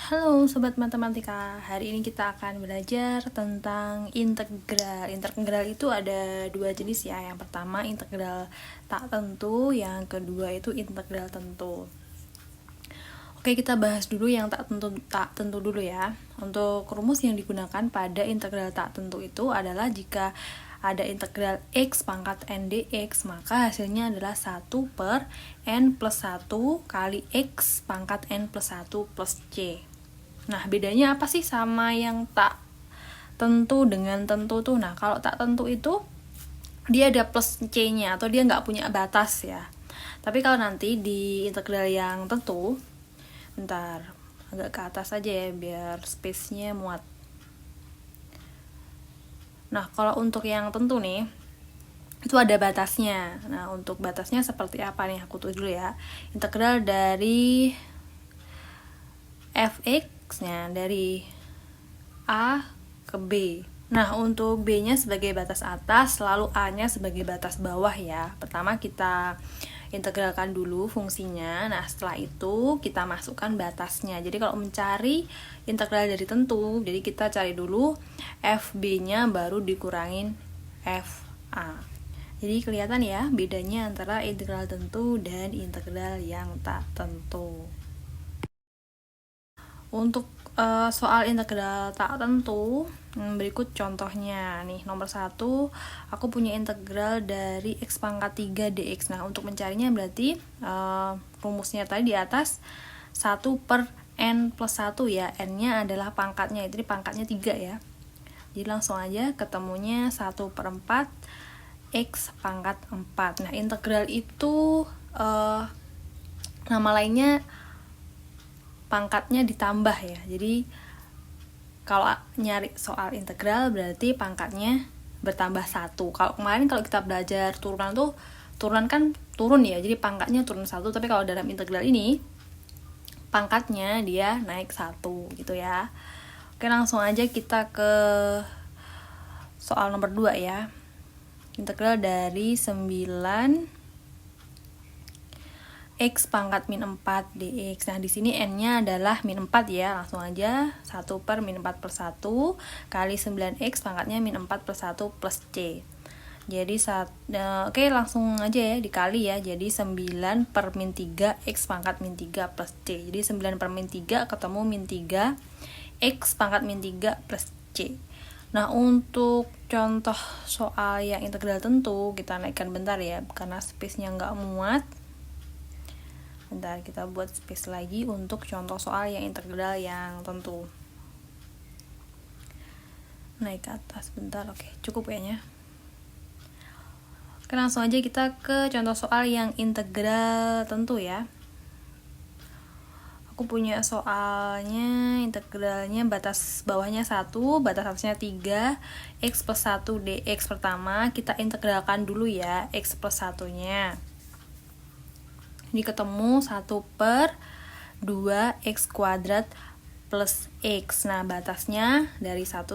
Halo Sobat Matematika, hari ini kita akan belajar tentang integral. Integral itu ada dua jenis ya. Yang pertama integral tak tentu, yang kedua itu integral tentu. Oke, kita bahas dulu yang tak tentu dulu ya. Untuk rumus yang digunakan pada integral tak tentu itu adalah jika ada integral x pangkat n dx, maka hasilnya adalah 1 per n plus 1 kali x pangkat n plus 1 plus c. Nah, bedanya apa sih sama yang tak tentu dengan tentu tuh? Nah, kalau tak tentu itu dia ada plus c-nya atau dia nggak punya batas ya. Tapi kalau nanti di integral yang tentu, bentar, agak ke atas aja ya biar space-nya muat. Nah, kalau untuk yang tentu nih, itu ada batasnya. Nah, untuk batasnya seperti apa nih? Aku tulis dulu ya. Integral dari fx-nya dari A ke B. Nah, untuk B-nya sebagai batas atas, lalu A-nya sebagai batas bawah ya. Pertama kita integralkan dulu fungsinya. Nah, setelah itu kita masukkan batasnya. Jadi kalau mencari integral dari tentu, jadi kita cari dulu FB-nya baru dikurangin FA. Jadi kelihatan ya bedanya antara integral tentu dan integral yang tak tentu. Untuk soal integral tak tentu, berikut contohnya nih. Nomor 1, aku punya integral dari x pangkat 3 dx. Nah, untuk mencarinya berarti rumusnya tadi di atas 1 per n plus 1 ya. N-nya adalah pangkatnya, jadi pangkatnya 3 ya. Jadi langsung aja ketemunya 1 per 4 x pangkat 4. Nah, integral itu nama lainnya pangkatnya ditambah ya. Jadi kalau nyari soal integral berarti pangkatnya bertambah 1. Kalau kemarin kalau kita belajar turunan tuh, turunan kan turun ya, jadi pangkatnya turun 1. Tapi kalau dalam integral ini pangkatnya dia naik 1 gitu ya. Oke, langsung aja kita ke soal nomor 2 ya. Integral dari 9 x pangkat min 4 dx. Nah, di sini n-nya adalah min 4 ya. Langsung aja 1 per min 4 per 1 kali 9x pangkatnya min 4 per 1 plus c. Jadi oke, langsung aja ya dikali ya. Jadi 9 per min 3 x pangkat min 3 plus c. Jadi 9 per min 3 ketemu min 3 x pangkat min 3 plus c. Nah, untuk contoh soal yang integral tentu kita naikkan bentar ya, karena space-nya nggak muat. Bentar, kita buat space lagi untuk contoh soal yang integral yang tentu. Naik ke atas bentar, oke, cukup kayaknya. Oke, langsung aja kita ke contoh soal yang integral tentu ya. Aku punya soalnya integralnya batas bawahnya 1, batas atasnya 3, x plus 1 dx. Pertama kita integralkan dulu ya x plus 1-nya. Ini ketemu 1 per 2x kuadrat plus x. Nah, batasnya dari 1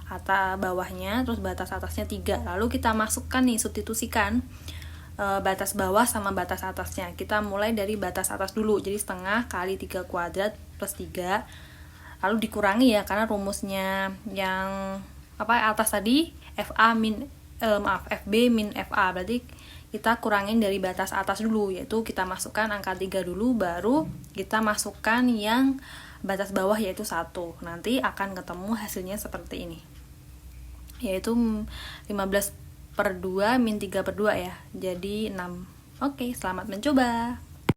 atas bawahnya, terus batas atasnya 3. Lalu kita masukkan nih, substitusikan batas bawah sama batas atasnya. Kita mulai dari batas atas dulu. Jadi setengah kali 3 kuadrat plus 3. Lalu dikurangi ya, karena rumusnya yang atas tadi FB min FA. Berarti kita kurangin dari batas atas dulu, yaitu kita masukkan angka 3 dulu, baru kita masukkan yang batas bawah yaitu 1. Nanti akan ketemu hasilnya seperti ini, yaitu 15 per 2 min 3 per 2 ya, jadi 6. Oke, selamat mencoba.